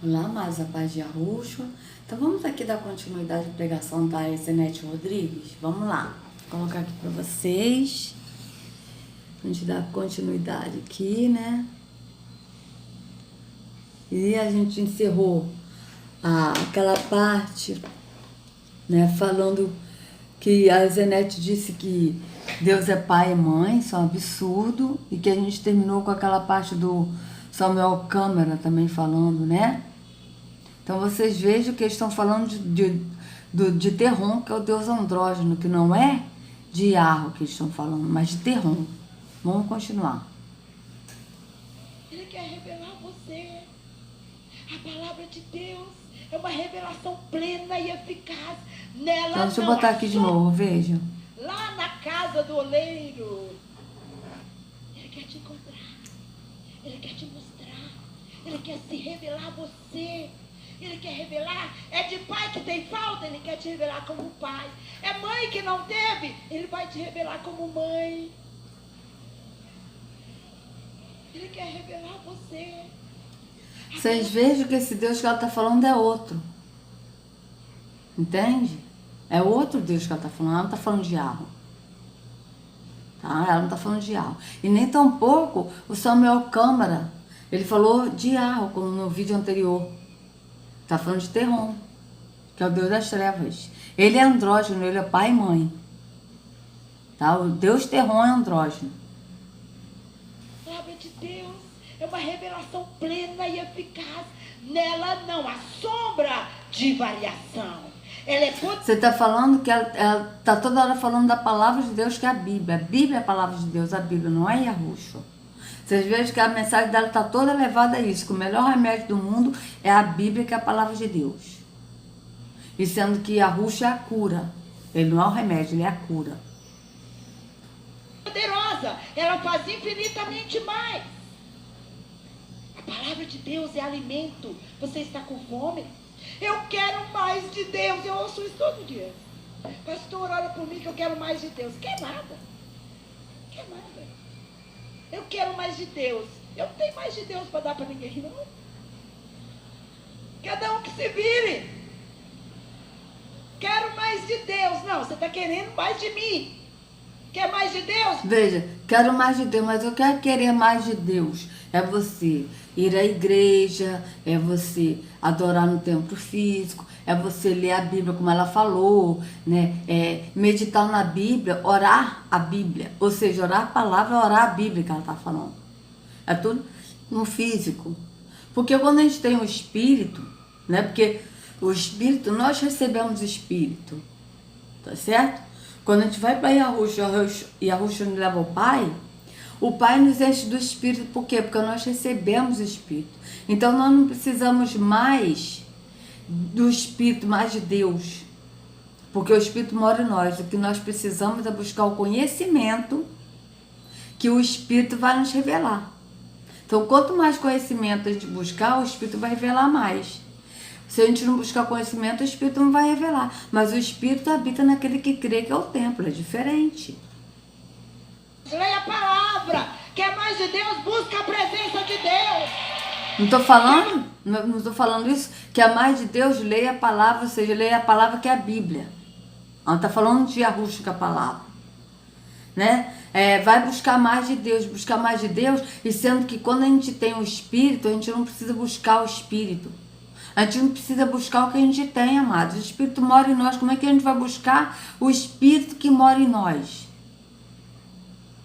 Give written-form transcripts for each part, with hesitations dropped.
Olá, mais a paz de Yahushua. Então vamos aqui dar continuidade à pregação da Ezenete Rodrigues. Vamos lá, vou colocar aqui para vocês. A gente dá continuidade aqui, né? E a gente encerrou aquela parte, né? Falando que a Ezenete disse que Deus é pai e mãe, isso é um absurdo. E que a gente terminou com aquela parte do Samuel Câmara também falando, né? Então vocês vejam que eles estão falando de Terron, que é o deus andrógeno, que não é de Yarro que eles estão falando, mas de Terron. Vamos continuar. Ele quer revelar você. A palavra de Deus é uma revelação plena e eficaz. Nela Então, deixa eu não botar há aqui de sombra. novo, veja. Lá na casa do oleiro, Ele quer te encontrar. Ele quer te mostrar. Ele quer se revelar a você. Ele quer revelar. É de pai que tem falta, Ele quer te revelar como pai. É mãe que não teve, Ele vai te revelar como mãe. Ele quer revelar você. Vocês vejam que esse Deus que ela está falando é outro. Entende? É outro Deus que ela está falando. Ela não está falando de Yarro. Tá? Ela não está falando de Yarro. E nem tampouco o Samuel Câmara. Ele falou de Yarro, como no vídeo anterior. Está falando de Terron, que é o Deus das trevas. Ele é andrógeno, ele é pai e mãe. Tá? O Deus Terron é andrógeno. A palavra de Deus é uma revelação plena e eficaz. Nela não há sombra de variação. Ela é Você está falando que ela está toda hora falando da palavra de Deus, que é a Bíblia. A Bíblia é a palavra de Deus, a Bíblia não é Yahushua. Vocês vejam que a mensagem dela está toda levada a isso, que o melhor remédio do mundo é a Bíblia, que é a palavra de Deus. E sendo que Yahushua é a cura. Ele não é o remédio, ele é a cura. poderosa. Ela faz infinitamente mais. A palavra de Deus é alimento. Você está com fome? Eu quero mais de Deus. Eu ouço isso todo dia. Pastor, olha por mim que eu quero mais de Deus. Quer nada. Quer nada. Eu quero mais de Deus. Eu não tenho mais de Deus para dar para ninguém, não. Cada um que se vire. Quero mais de Deus. Não, você está querendo mais de mim. Quer mais de Deus? Veja, quero mais de Deus, mas eu quero querer mais de Deus. É você ir à igreja, é você adorar no templo físico, é você ler a Bíblia como ela falou, né? É meditar na Bíblia, orar a Bíblia. Ou seja, orar a palavra, orar a Bíblia que ela está falando. É tudo no físico. Porque quando a gente tem o Espírito, né? Porque o Espírito, nós recebemos o Espírito, tá certo? Quando a gente vai para Yahushua, Yahushua nos leva ao Pai, o Pai nos enche do Espírito. Por quê? Porque nós recebemos o Espírito. Então nós não precisamos mais do Espírito, mais de Deus. Porque o Espírito mora em nós. O que nós precisamos é buscar o conhecimento que o Espírito vai nos revelar. Então quanto mais conhecimento a gente buscar, o Espírito vai revelar mais. Se a gente não buscar conhecimento, o Espírito não vai revelar. Mas o Espírito habita naquele que crê que é o templo. É diferente. Leia a palavra. Quer mais de Deus? Busca a presença de Deus. Não estou falando, não estou falando isso, que é mais de Deus, leia a palavra, ou seja, leia a palavra que é a Bíblia. Ela está falando de Yahushua, que é a palavra. Né? Vai buscar mais de Deus, e sendo que quando a gente tem o Espírito, a gente não precisa buscar o Espírito. A gente não precisa buscar o que a gente tem, amados. O Espírito mora em nós. Como é que a gente vai buscar o Espírito que mora em nós?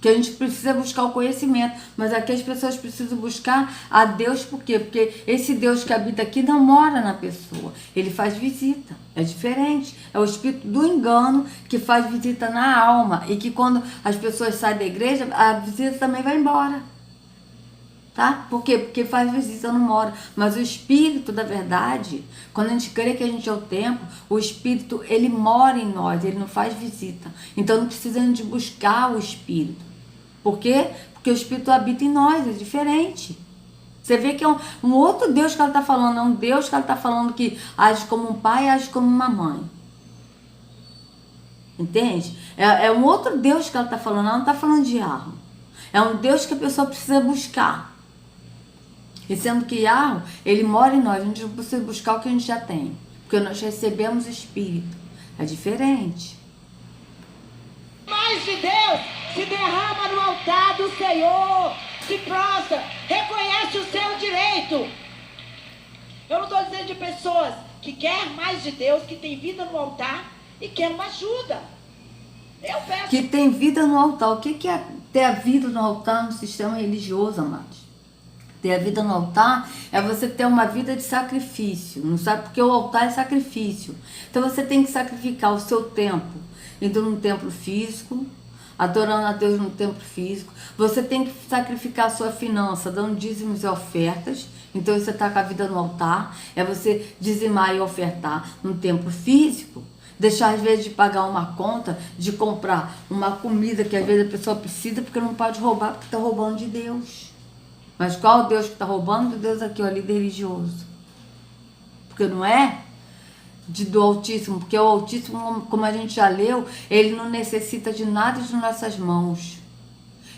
Que a gente precisa buscar o conhecimento. Mas aqui as pessoas precisam buscar a Deus. Por quê? Porque esse Deus que habita aqui não mora na pessoa. Ele faz visita. É diferente. É o Espírito do engano que faz visita na alma. E que quando as pessoas saem da igreja, a visita também vai embora. Tá? Por quê? Porque faz visita, não mora. Mas o Espírito da verdade, quando a gente crê que a gente é o templo, o Espírito, ele mora em nós, ele não faz visita. Então não precisa de buscar o Espírito. Por quê? Porque o Espírito habita em nós, é diferente. Você vê que é um outro Deus que ela está falando, é um Deus que ela está falando que age como um pai, age como uma mãe. Entende? É um outro Deus que ela está falando, ela não está falando de Yarro. É um Deus que a pessoa precisa buscar. E sendo que Yahweh, ele mora em nós, a gente não precisa buscar o que a gente já tem. Porque nós recebemos o Espírito. É diferente. Mais de Deus se derrama no altar do Senhor, se prostra, reconhece o seu direito. Eu não estou dizendo de pessoas que querem mais de Deus, que tem vida no altar e querem uma ajuda. Eu peço. Que tem vida no altar. O que é ter a vida no altar no sistema religioso, amados? Ter a vida no altar é você ter uma vida de sacrifício. Não sabe? Porque o altar é sacrifício. Então você tem que sacrificar o seu tempo, indo num templo físico, adorando a Deus no templo físico. Você tem que sacrificar a sua finança, dando dízimos e ofertas. Então você está com a vida no altar. É você dizimar e ofertar no templo físico. Deixar às vezes de pagar uma conta, de comprar uma comida que às vezes a pessoa precisa, porque não pode roubar, porque está roubando de Deus. Mas qual o Deus que está roubando? O Deus aqui, o líder religioso. Porque não é do Altíssimo, porque o Altíssimo, como a gente já leu, ele não necessita de nada de nossas mãos.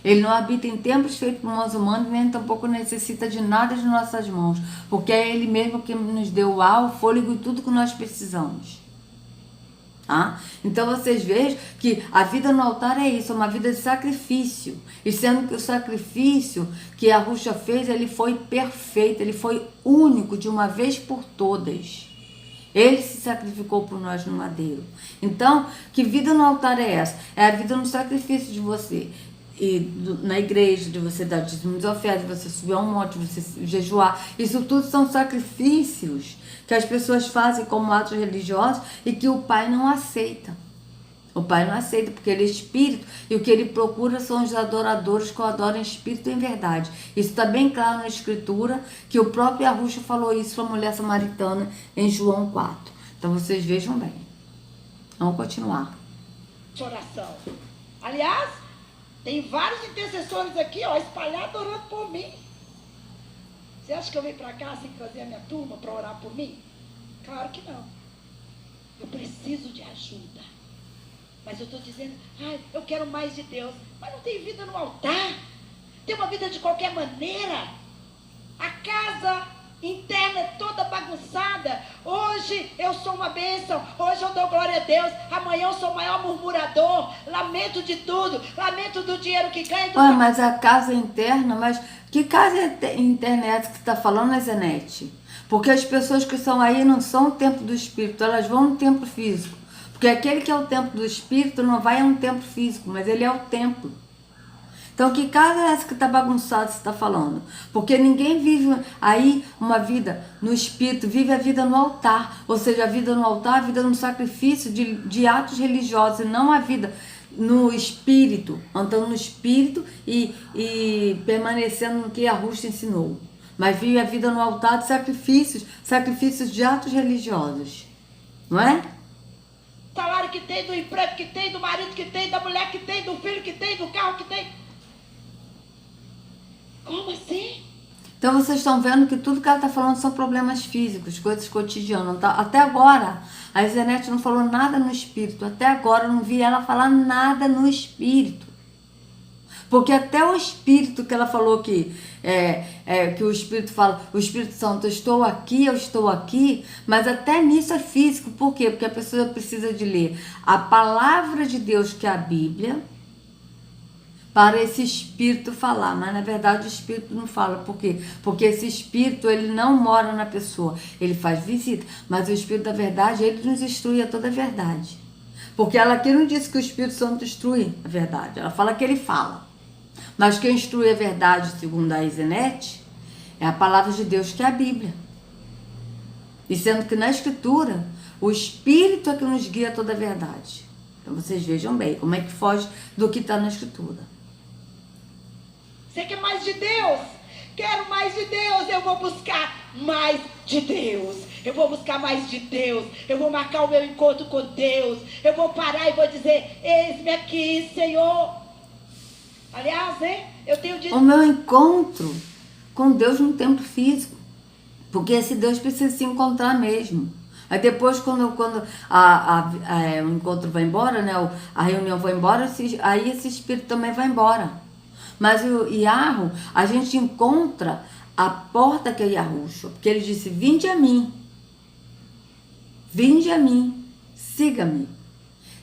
Ele não habita em templos feitos por mãos humanas, nem tampouco necessita de nada de nossas mãos, porque é ele mesmo que nos deu o ar, o fôlego e tudo que nós precisamos. Tá? Então vocês vejam que a vida no altar é isso, é uma vida de sacrifício. E sendo que o sacrifício que a Ruxa fez, ele foi perfeito, ele foi único de uma vez por todas. Ele se sacrificou por nós no madeiro. Então, que vida no altar é essa? É a vida no sacrifício de você. E na igreja, de você dar dízimos e ofertas, de você subir a um monte, de você jejuar. Isso tudo são sacrifícios que as pessoas fazem como atos religiosos e que o Pai não aceita. O Pai não aceita porque ele é espírito e o que ele procura são os adoradores que o adoram em espírito e em verdade. Isso está bem claro na Escritura, que o próprio Yahushua falou isso para a mulher samaritana em João 4. Então vocês vejam bem. Vamos continuar. Oração. Aliás, tem vários intercessores aqui, ó, espalhados orando por mim. Você acha que eu venho para cá sem trazer a minha turma para orar por mim? Claro que não. Eu preciso de ajuda. Mas eu estou dizendo, eu quero mais de Deus. Mas não tem vida no altar. Tem uma vida de qualquer maneira. A casa interna é toda bagunçada. Hoje eu sou uma bênção. Hoje eu dou glória a Deus. Amanhã eu sou o maior murmurador. Lamento de tudo. Lamento do dinheiro que ganho. Mas a casa interna, mas que casa interna é essa que você está falando, Zenete? Porque as pessoas que estão aí não são o templo do Espírito, elas vão no templo físico. Porque aquele que é o templo do Espírito não vai a um templo físico, mas ele é o templo. Então, que casa é essa que está bagunçada, você está falando? Porque ninguém vive aí uma vida no Espírito, vive a vida no altar. Ou seja, a vida no altar, a vida no sacrifício de atos religiosos, e não a vida no Espírito, andando no Espírito e permanecendo no que a Ruxa ensinou. Mas vive a vida no altar de sacrifícios de atos religiosos. Não é? Salário que tem, do emprego que tem, do marido que tem, da mulher que tem, do filho que tem, do carro que tem. Como assim? Então vocês estão vendo que tudo que ela está falando são problemas físicos, coisas cotidianas. Tá? Até agora, a Zenete não falou nada no espírito. Até agora eu não vi ela falar nada no espírito. Porque até o espírito que ela falou que o espírito fala, o Espírito Santo, eu estou aqui, mas até nisso é físico. Por quê? Porque a pessoa precisa de ler a palavra de Deus, que é a Bíblia, para esse espírito falar. Mas na verdade o espírito não fala. Por quê? Porque esse espírito, ele não mora na pessoa, ele faz visita, mas o espírito da verdade, ele nos instrui a toda a verdade. Porque ela aqui não disse que o Espírito Santo instrui a verdade, ela fala que ele fala. Mas quem instrui a verdade, segundo a Zenete, é a palavra de Deus, que é a Bíblia. E sendo que na Escritura, o Espírito é que nos guia a toda a verdade. Então vocês vejam bem como é que foge do que está na Escritura. Você quer mais de Deus? Quero mais de Deus. Eu vou buscar mais de Deus. Eu vou buscar mais de Deus. Eu vou marcar o meu encontro com Deus. Eu vou parar e vou dizer, eis-me aqui, Senhor. Aliás, eu tenho dito... O meu encontro com Deus no tempo físico. Porque esse Deus precisa se encontrar mesmo. Aí depois, quando o encontro vai embora, né, a reunião vai embora, aí esse espírito também vai embora. Mas o Yahweh, a gente encontra a porta que é Yahushua, porque ele disse, vinde a mim, siga-me.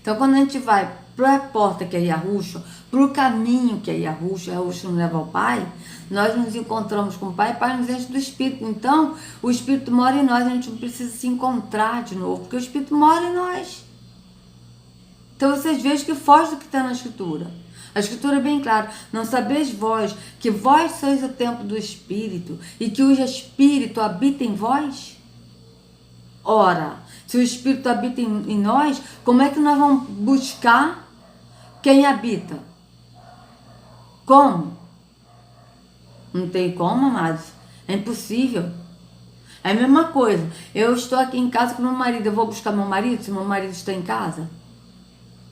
Então, quando a gente vai para a porta que é Yahushua, para o caminho que é Yahushua nos leva ao Pai, nós nos encontramos com o Pai, o Pai nos enche do Espírito. Então, o Espírito mora em nós, a gente não precisa se encontrar de novo, porque o Espírito mora em nós. Então, vocês vejam que foge do que está na Escritura. A Escritura é bem clara, não sabeis vós que vós sois o templo do Espírito e que o Espírito habita em vós? Ora, se o Espírito habita em nós, como é que nós vamos buscar quem habita? Como? Não tem como, amados. É impossível. É a mesma coisa. Eu estou aqui em casa com meu marido. Eu vou buscar meu marido se meu marido está em casa?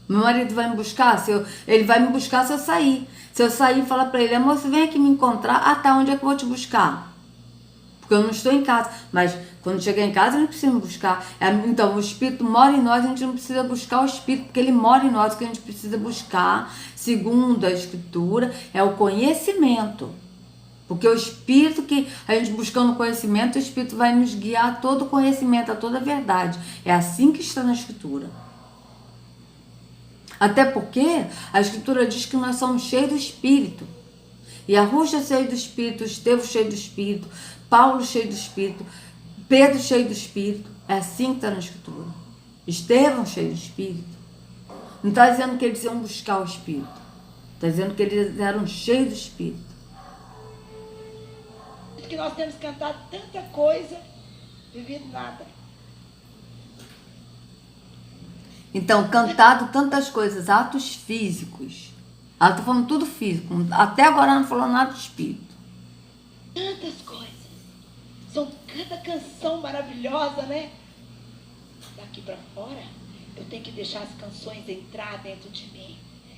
Meu marido vai me buscar? Ele vai me buscar se eu sair. Se eu sair e falar para ele, amor, você vem aqui me encontrar. Ah, tá, onde é que eu vou te buscar? Porque eu não estou em casa. Mas quando chegar em casa, eu não preciso me buscar. Então, o Espírito mora em nós, a gente não precisa buscar o Espírito, porque ele mora em nós. O que a gente precisa buscar, segundo a Escritura, é o conhecimento. Porque o Espírito, que a gente buscando conhecimento, o Espírito vai nos guiar a todo conhecimento, a toda verdade. É assim que está na Escritura. Até porque a Escritura diz que nós somos cheios do Espírito. E a Yahushua é cheio do Espírito, Estevão cheio do Espírito, Paulo cheio do Espírito, Pedro cheio do Espírito. É assim que está na Escritura. Estevão cheio do Espírito. Não está dizendo que eles iam buscar o Espírito. Está dizendo que eles eram cheios do Espírito. Que nós temos cantado tanta coisa, vivido nada. Então, cantado tantas coisas, atos físicos. Ela está falando tudo físico. Até agora ela não falou nada de espírito. Tantas coisas. São cada canção maravilhosa, né? Daqui para fora, eu tenho que deixar as canções entrar dentro de mim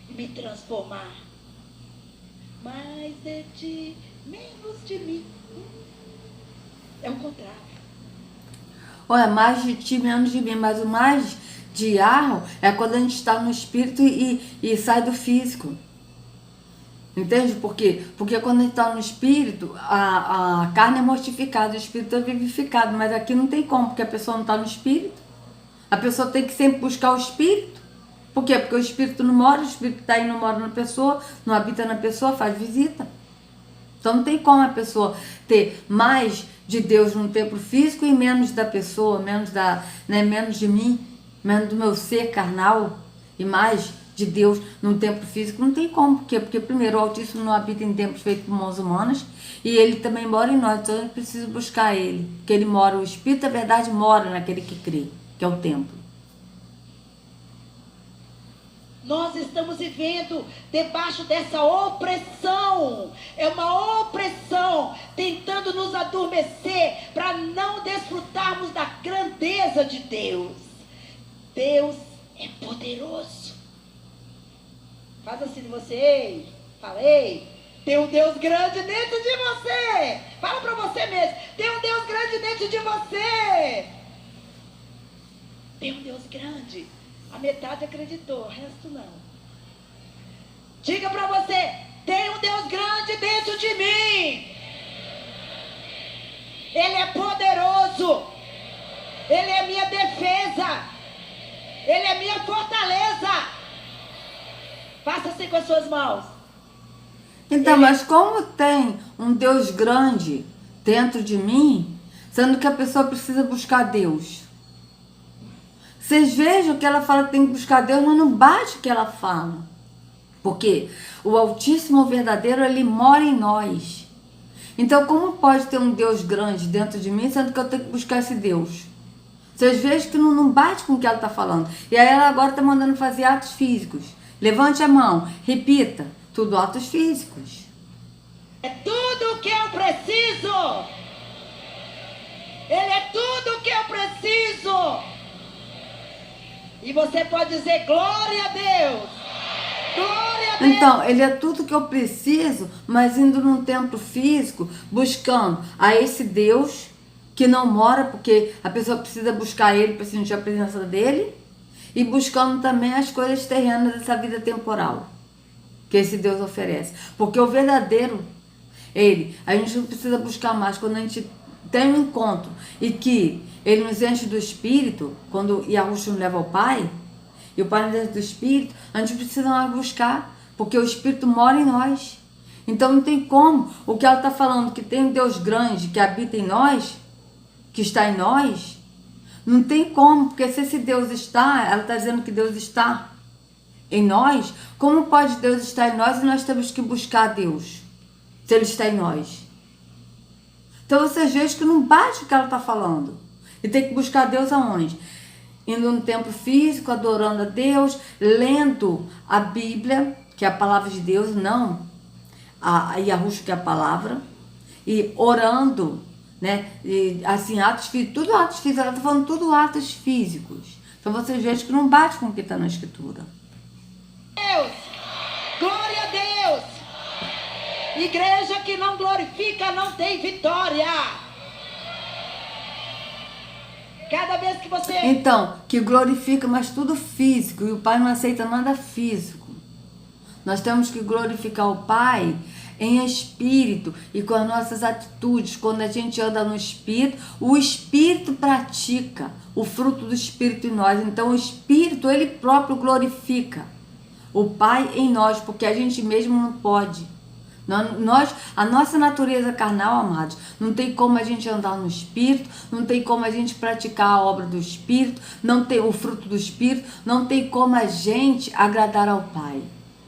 e me transformar. Mais de ti, menos de mim. É o contrário. Olha, mais de ti, menos de mim. Mas o mais de Arro é quando a gente está no espírito e sai do físico. Entende por quê? Porque quando a gente está no espírito, a carne é mortificada, o espírito é vivificado. Mas aqui não tem como, porque a pessoa não está no espírito. A pessoa tem que sempre buscar o espírito. Por quê? Porque o espírito não mora, o espírito está aí, não mora na pessoa, não habita na pessoa, faz visita. Então não tem como a pessoa ter mais de Deus num templo físico e menos da pessoa, menos de mim, menos do meu ser carnal e mais de Deus num templo físico. Não tem como. Por quê? Porque primeiro o Altíssimo não habita em templos feitos por mãos humanas e ele também mora em nós, então a gente precisa buscar ele. Porque ele mora, o Espírito da verdade mora naquele que crê, que é o templo. Nós estamos vivendo debaixo dessa opressão. É uma opressão tentando nos adormecer para não desfrutarmos da grandeza de Deus. Deus é poderoso. Faz assim de você, ei, fala, ei, tem um Deus grande dentro de você. Fala para você mesmo, tem um Deus grande dentro de você. Tem um Deus grande. A metade acreditou, o resto não. Diga para você, tem um Deus grande dentro de mim. Ele é poderoso. Ele é minha defesa. Ele é minha fortaleza. Faça assim com as suas mãos. Então, mas como tem um Deus grande dentro de mim, sendo que a pessoa precisa buscar Deus? Vocês vejam que ela fala que tem que buscar Deus, mas não bate o que ela fala. Porque o Altíssimo verdadeiro, ele mora em nós. Então, como pode ter um Deus grande dentro de mim, sendo que eu tenho que buscar esse Deus? Vocês vejam que não bate com o que ela está falando. E aí ela agora está mandando fazer atos físicos. Levante a mão, repita. Tudo atos físicos. É tudo o que eu preciso. Ele é tudo o que eu preciso. E você pode dizer glória a Deus. Glória a Deus. Então, ele é tudo que eu preciso, mas indo num templo físico, buscando a esse Deus que não mora, porque a pessoa precisa buscar ele para sentir a presença dele, e buscando também as coisas terrenas dessa vida temporal que esse Deus oferece. Porque o verdadeiro, Ele. A gente não precisa buscar mais. Quando a gente tem um encontro e que ele nos enche do Espírito, quando Yahushua nos leva ao Pai, e o Pai nos enche do Espírito, a gente precisa mais buscar, porque o Espírito mora em nós. Então não tem como. O que ela está falando, que tem um Deus grande que habita em nós, que está em nós, não tem como, porque se esse Deus está, ela está dizendo que Deus está em nós, como pode Deus estar em nós e nós temos que buscar Deus, se Ele está em nós? Então vocês veem que não bate o que ela está falando. E tem que buscar Deus aonde? Indo no templo físico, adorando a Deus, lendo a Bíblia, que é a palavra de Deus, não a Yahushua, que é a palavra, e orando, né? E, assim, atos físicos, tudo atos físicos, ela está falando tudo atos físicos. Então vocês veem que não bate com o que está na Escritura. Deus, glória a Deus. Igreja que não glorifica não tem vitória. Cada vez que você... Então, que glorifica, mas tudo físico, e o Pai não aceita nada físico. Nós temos que glorificar o Pai em espírito e com as nossas atitudes. Quando a gente anda no Espírito, o Espírito pratica o fruto do Espírito em nós. Então o Espírito, ele próprio glorifica o Pai em nós, porque a gente mesmo não pode. A nossa natureza carnal, amados, não tem como a gente andar no Espírito, não tem como a gente praticar a obra do Espírito, não tem o fruto do Espírito, não tem como a gente agradar ao Pai.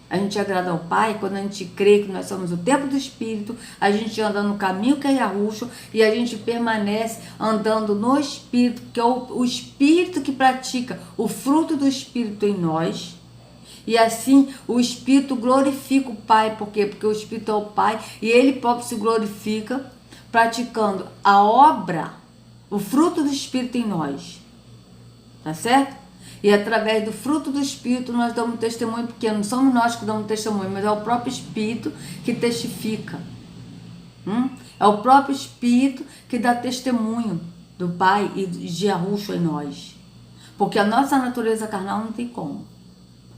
A gente agrada ao Pai quando a gente crê que nós somos o templo do Espírito, a gente anda no caminho que é Yahushua e a gente permanece andando no Espírito, que é o Espírito que pratica o fruto do Espírito em nós. E assim o Espírito glorifica o Pai. Por quê? Porque o Espírito é o Pai e Ele próprio se glorifica praticando a obra, o fruto do Espírito em nós. Tá certo? E através do fruto do Espírito nós damos testemunho, porque não somos nós que damos testemunho, mas é o próprio Espírito que testifica. É o próprio Espírito que dá testemunho do Pai e de Yahushua em nós. Porque a nossa natureza carnal não tem como.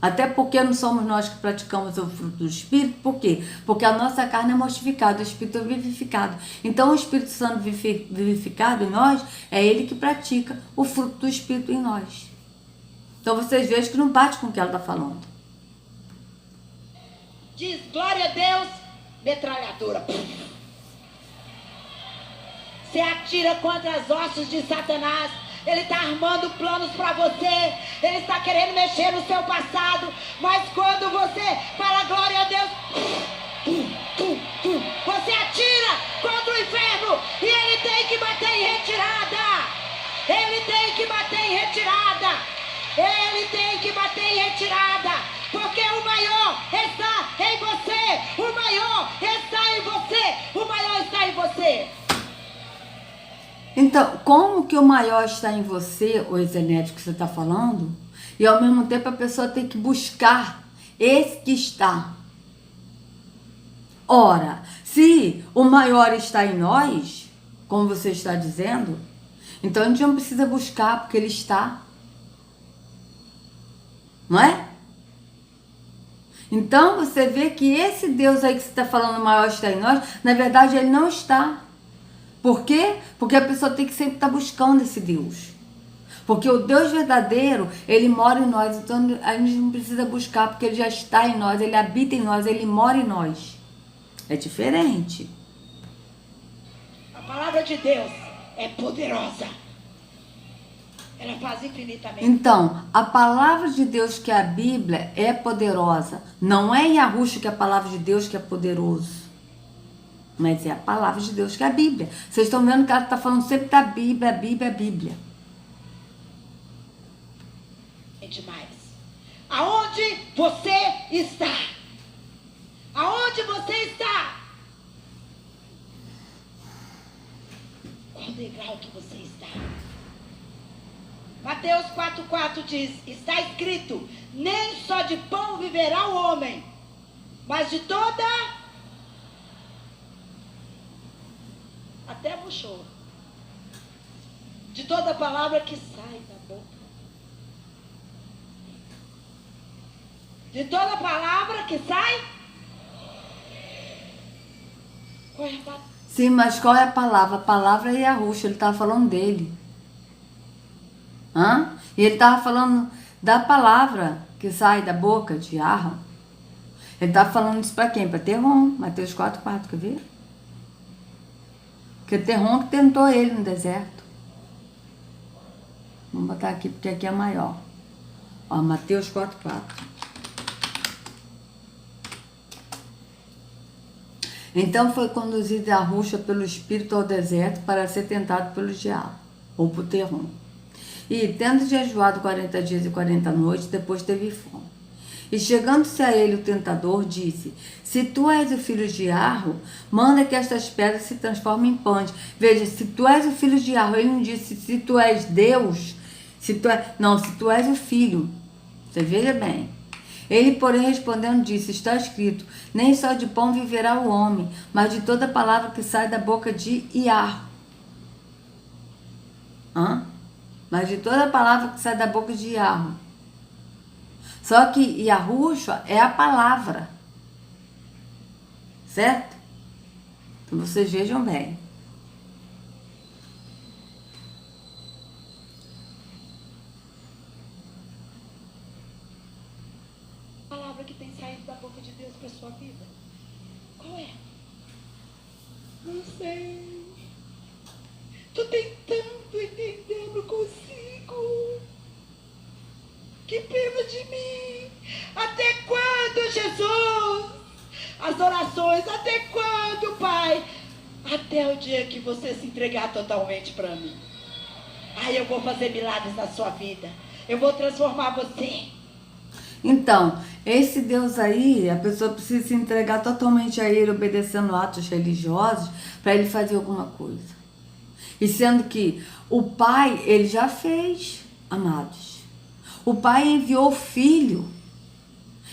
Até porque não somos nós que praticamos o fruto do Espírito. Por quê? Porque a nossa carne é mortificada, o Espírito é vivificado. Então o Espírito Santo vivificado em nós, é Ele que pratica o fruto do Espírito em nós. Então vocês vejam que não bate com o que ela está falando. Diz, glória a Deus, metralhadora. Você atira contra as hostes de Satanás. Ele está armando planos para você. Ele está querendo mexer no seu passado. Mas quando você fala glória a Deus, você atira contra o inferno. E ele tem que bater em retirada. Ele tem que bater em retirada. Ele tem que bater em retirada. Porque o maior está em você. O maior está em você. O maior está em você. Então, como que o maior está em você, o Ezenético que você está falando, e ao mesmo tempo a pessoa tem que buscar esse que está? Ora, se o maior está em nós, como você está dizendo, então a gente não precisa buscar, porque ele está. Não é? Então você vê que esse Deus aí que você está falando, o maior está em nós, na verdade ele não está. Por quê? Porque a pessoa tem que sempre estar buscando esse Deus. Porque o Deus verdadeiro, ele mora em nós. Então a gente não precisa buscar, porque ele já está em nós, ele habita em nós, ele mora em nós. É diferente. A palavra de Deus é poderosa. Ela faz infinitamente. Então, a palavra de Deus, que é a Bíblia, é poderosa. Não é Yahushua, que é a palavra de Deus, que é poderoso. Mas é a palavra de Deus, que é a Bíblia. Vocês estão vendo que ela está falando sempre da Bíblia, a Bíblia, a Bíblia. É demais. Aonde você está? Aonde você está? Qual degrau que você está? Mateus 4,4 diz, está escrito, nem só de pão viverá o homem, mas de toda... Até murchou. De toda palavra que sai da boca. De toda palavra que sai. Qual é a palavra? Sim, mas qual é a palavra? A palavra é Yahushua, ele estava falando dele. Hã? E ele estava falando da palavra que sai da boca de Yahweh. Ele estava falando isso para quem? Para Terrom, Mateus 4:4, quer ver? Porque Terrom que tentou ele no deserto. Vamos botar aqui porque aqui é maior. Ó, Mateus 4:4. Então foi conduzido Yahushua pelo Espírito ao deserto para ser tentado pelo diabo, ou por Terrom. E, tendo jejuado 40 dias e 40 noites, depois teve fome. E chegando-se a ele o tentador, disse: se tu és o filho de Yahweh, manda que estas pedras se transformem em pães. Veja, se tu és o filho de Yahweh, ele não disse se tu és Deus, se tu és o filho. Você veja bem. Ele, porém, respondendo, disse: está escrito, nem só de pão viverá o homem, mas de toda palavra que sai da boca de Yahweh. Mas de toda palavra que sai da boca de Yahweh. Só que Yahushua é a palavra. Certo? Então vocês vejam bem. A palavra que tem saído da boca de Deus para sua vida? Qual é? Não sei. Tô tentando entender, não consigo. Que pena de mim. Até quando, Jesus? As orações, até quando, Pai? Até o dia que você se entregar totalmente para mim. Aí eu vou fazer milagres na sua vida. Eu vou transformar você. Então, esse Deus aí, a pessoa precisa se entregar totalmente a ele, obedecendo atos religiosos, para ele fazer alguma coisa. E sendo que o Pai, ele já fez, amados. O Pai enviou o Filho.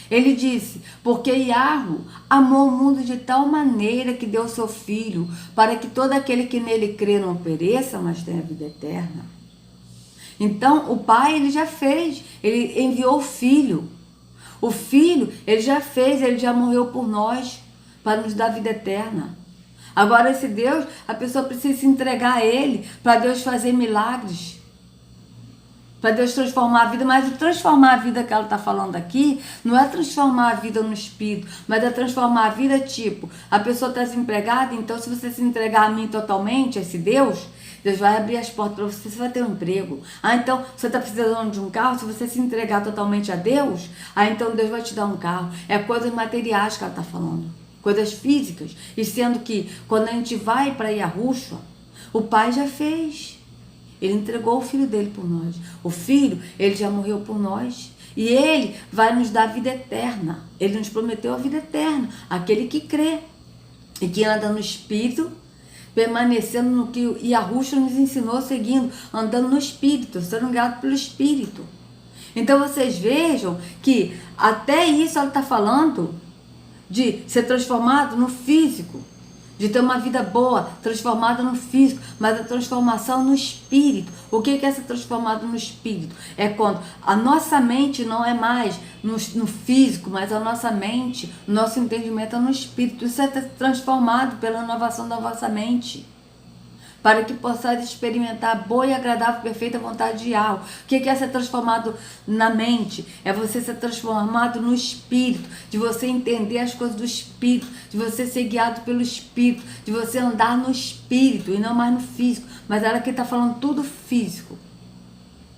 Ele disse, porque Yahweh amou o mundo de tal maneira que deu seu Filho, para que todo aquele que nele crê não pereça, mas tenha vida eterna. Então, o Pai, ele já fez, ele enviou o Filho. O Filho, ele já fez, ele já morreu por nós, para nos dar vida eterna. Agora, esse Deus, a pessoa precisa se entregar a ele, para Deus fazer milagres. Para Deus transformar a vida, mas o transformar a vida que ela está falando aqui, não é transformar a vida no espírito, mas é transformar a vida tipo, a pessoa está desempregada, então se você se entregar a mim totalmente, a esse Deus, Deus vai abrir as portas para você, você vai ter um emprego. Então, você está precisando de um carro, se você se entregar totalmente a Deus, então Deus vai te dar um carro. É coisas materiais que ela está falando, coisas físicas. E sendo que, quando a gente vai para Yahushua, o Pai já fez. Ele entregou o Filho dele por nós. O Filho, ele já morreu por nós. E ele vai nos dar vida eterna. Ele nos prometeu a vida eterna. Aquele que crê. E que anda no Espírito, permanecendo no que Yahushua nos ensinou, seguindo, andando no Espírito, sendo guiado pelo Espírito. Então vocês vejam que até isso ela está falando de ser transformado no físico. De ter uma vida boa, transformada no físico, mas a transformação no espírito. O que é ser transformado no espírito? É quando a nossa mente não é mais no físico, mas a nossa mente, nosso entendimento é no espírito. Isso é transformado pela renovação da vossa mente. Para que possais experimentar a boa e agradável e perfeita vontade de Yahweh. O que é ser transformado na mente? É você ser transformado no Espírito, de você entender as coisas do Espírito, de você ser guiado pelo Espírito, de você andar no Espírito e não mais no físico. Mas ela aqui está falando tudo físico.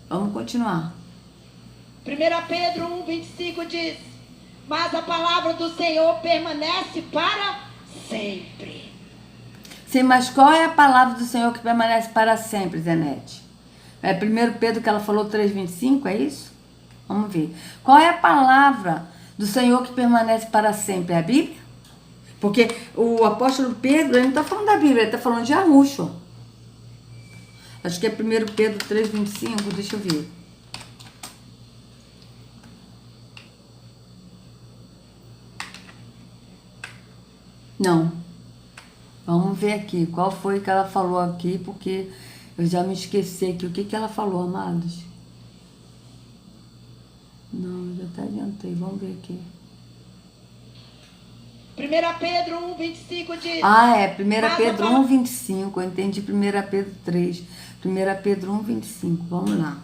Vamos continuar. 1 Pedro 1,25 diz: mas a palavra do Senhor permanece para sempre. Sim, mas qual é a palavra do Senhor que permanece para sempre, Zenete? É 1 Pedro que ela falou 3,25, é isso? Vamos ver. Qual é a palavra do Senhor que permanece para sempre? É a Bíblia? Porque o apóstolo Pedro, ele não está falando da Bíblia, ele está falando de Yahushua. Acho que é 1 Pedro 3,25, deixa eu ver. Não. Vamos ver aqui, qual foi que ela falou aqui, porque eu já me esqueci aqui. O que ela falou, amados? Não, eu já até adiantei, vamos ver aqui. 1 Pedro 1,25 diz... Ah, é 1 Pedro 1,25. Eu entendi 1 Pedro 3. 1 Pedro 1,25. Vamos lá.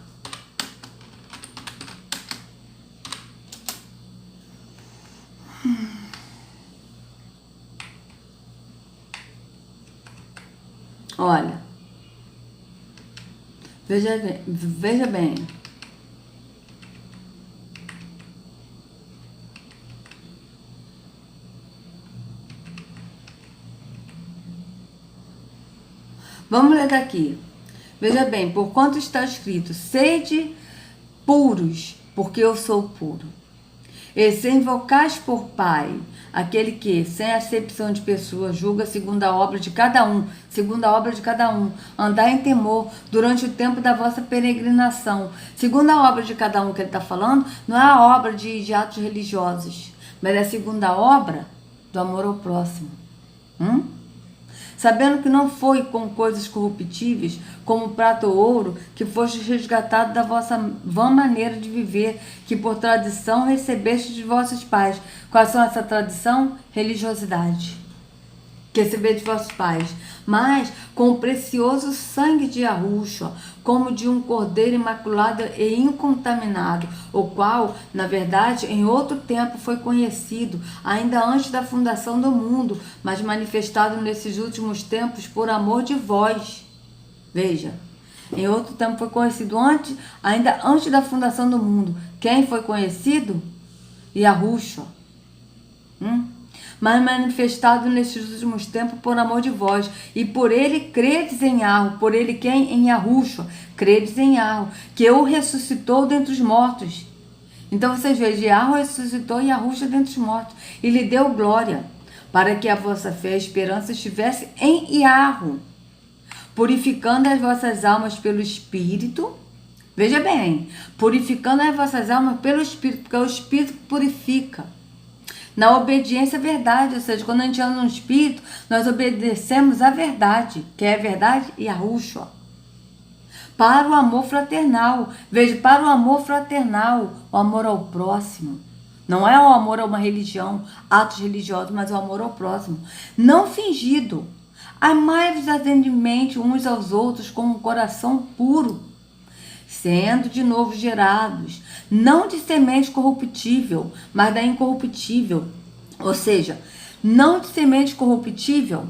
Olha. Veja bem. Vamos ler daqui. Veja bem, porquanto está escrito, sede puros, porque eu sou puro. E se invocais por Pai, aquele que, sem acepção de pessoas, julga segundo a obra de cada um, andar em temor durante o tempo da vossa peregrinação. Segundo a obra de cada um que ele está falando, não é a obra de atos religiosos, mas é a segunda obra do amor ao próximo. Sabendo que não foi com coisas corruptíveis, como prata ou ouro, que foste resgatado da vossa vã maneira de viver, que por tradição recebeste de vossos pais. Qual são essa tradição? Religiosidade. Que receber de vossos pais, mas com o precioso sangue de Yahushua, como de um cordeiro imaculado e incontaminado, o qual, na verdade, em outro tempo foi conhecido, ainda antes da fundação do mundo, mas manifestado nesses últimos tempos por amor de vós. Veja, em outro tempo foi conhecido ainda antes da fundação do mundo. Quem foi conhecido? Yahushua. Mas manifestado nestes últimos tempos por amor de vós, e por ele credes em Yahweh, por ele quem? Em Yahushua, credes em Yahweh, que o ressuscitou dentre os mortos. Então vocês vejam, Yahweh ressuscitou Yahushua dentre os mortos, e lhe deu glória, para que a vossa fé e esperança estivesse em Yahweh, purificando as vossas almas pelo Espírito. Veja bem, purificando as vossas almas pelo Espírito, porque o Espírito purifica. Na obediência à verdade, ou seja, quando a gente anda no Espírito, nós obedecemos à verdade, que é a verdade e a Yahushua. Para o amor fraternal, veja, para o amor fraternal, o amor ao próximo. Não é o amor a uma religião, atos religiosos, mas o amor ao próximo. Não fingido. Amai-vos ardentemente uns aos outros com um coração puro, sendo de novo gerados, não de semente corruptível, mas da incorruptível. Ou seja, não de semente corruptível,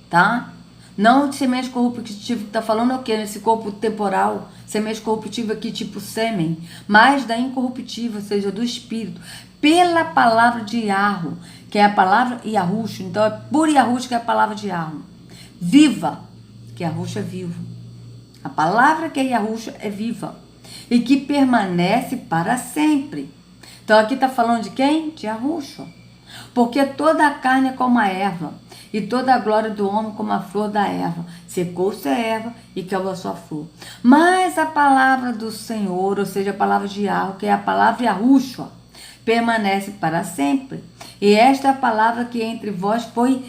tá? Não de semente corruptível, que tá falando o quê? Nesse corpo temporal, semente corruptível aqui, tipo sêmen, mas da incorruptível, ou seja, do Espírito, pela palavra de Yahweh, que é a palavra Yahushua. Então é por Yahushua que é a palavra de Yahweh. Viva, que Yahushua é vivo. A palavra que é Yahushua é viva e que permanece para sempre. Então aqui está falando de quem? De Yahushua. Porque toda a carne é como a erva, e toda a glória do homem como a flor da erva. Secou-se a erva e caiu a sua flor. Mas a palavra do Senhor, ou seja, a palavra de Yahweh, que é a palavra Yahushua, permanece para sempre. E esta é a palavra que entre vós foi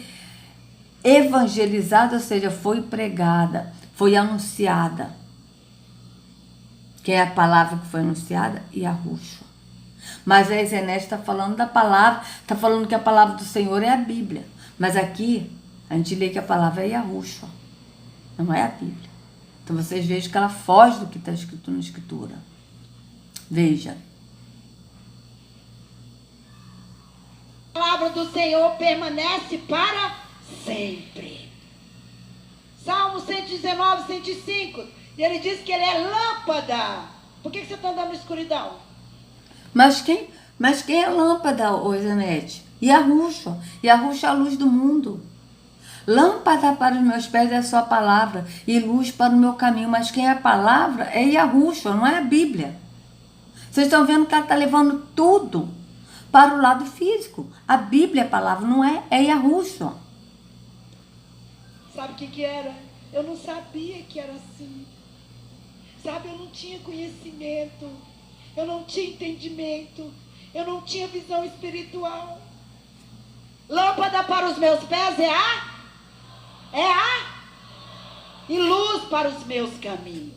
evangelizada, ou seja, foi pregada, foi anunciada. Que é a palavra que foi anunciada? Yahushua. Mas a Ezenete está falando da palavra, está falando que a palavra do Senhor é a Bíblia. Mas aqui, a gente lê que a palavra é Yahushua, não é a Bíblia. Então vocês vejam que ela foge do que está escrito na Escritura. Veja. A palavra do Senhor permanece para sempre. Salmo 119, 105. E ele diz que ele é lâmpada. Por que você está andando na escuridão? Mas quem é lâmpada, ô Ezenete? Yahushua. Yahushua é a luz do mundo. Lâmpada para os meus pés é a sua palavra e luz para o meu caminho. Mas quem é a palavra é Yahushua, não é a Bíblia. Vocês estão vendo que ela está levando tudo para o lado físico. A Bíblia é a palavra, não é? É Yahushua. Sabe o que era? Eu não sabia que era assim. Sabe, eu não tinha conhecimento. Eu não tinha entendimento. Eu não tinha visão espiritual. Lâmpada para os meus pés e luz para os meus caminhos.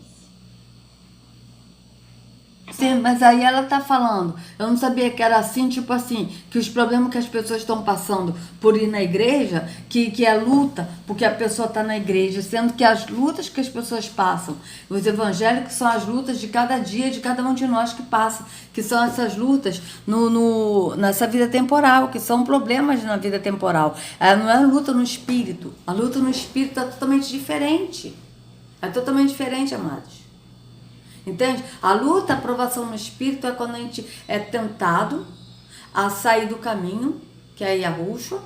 A Sim, mas aí ela tá falando, eu não sabia que era assim, tipo assim, que os problemas que as pessoas estão passando por ir na igreja, que é luta, porque a pessoa tá na igreja, sendo que as lutas que as pessoas passam, os evangélicos são as lutas de cada dia, de cada um de nós que passa, que são essas lutas nessa vida temporal, que são problemas na vida temporal. Não é luta no espírito, a luta no espírito é totalmente diferente. É totalmente diferente, amados. Entende? A luta, a aprovação no espírito é quando a gente é tentado a sair do caminho, que é a Yahushua,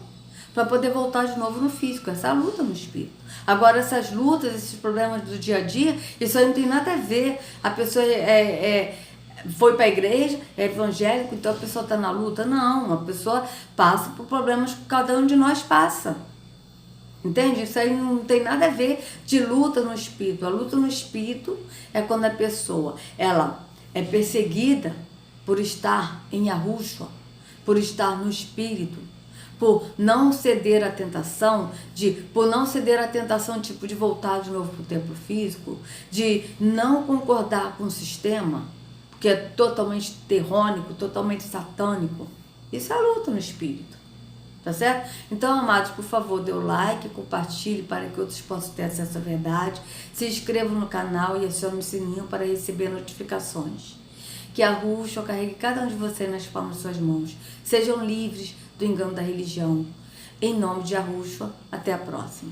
para poder voltar de novo no físico. Essa é a luta no espírito. Agora, essas lutas, esses problemas do dia a dia, isso aí não tem nada a ver. A pessoa foi para a igreja, é evangélico, então a pessoa está na luta. Não, a pessoa passa por problemas que cada um de nós passa. Entende? Isso aí não tem nada a ver de luta no espírito. A luta no espírito é quando a pessoa ela é perseguida por estar em Yahushua, por estar no espírito, por não ceder à tentação, tipo de voltar de novo para o templo físico, de não concordar com o sistema, que é totalmente terrônico, totalmente satânico. Isso é a luta no espírito. Tá certo? Então, amados, por favor, dê o like, compartilhe para que outros possam ter acesso à verdade. Se inscreva no canal e acione o sininho para receber notificações. Que a Yahushua carregue cada um de vocês nas palmas de suas mãos. Sejam livres do engano da religião. Em nome de Yahushua, até a próxima.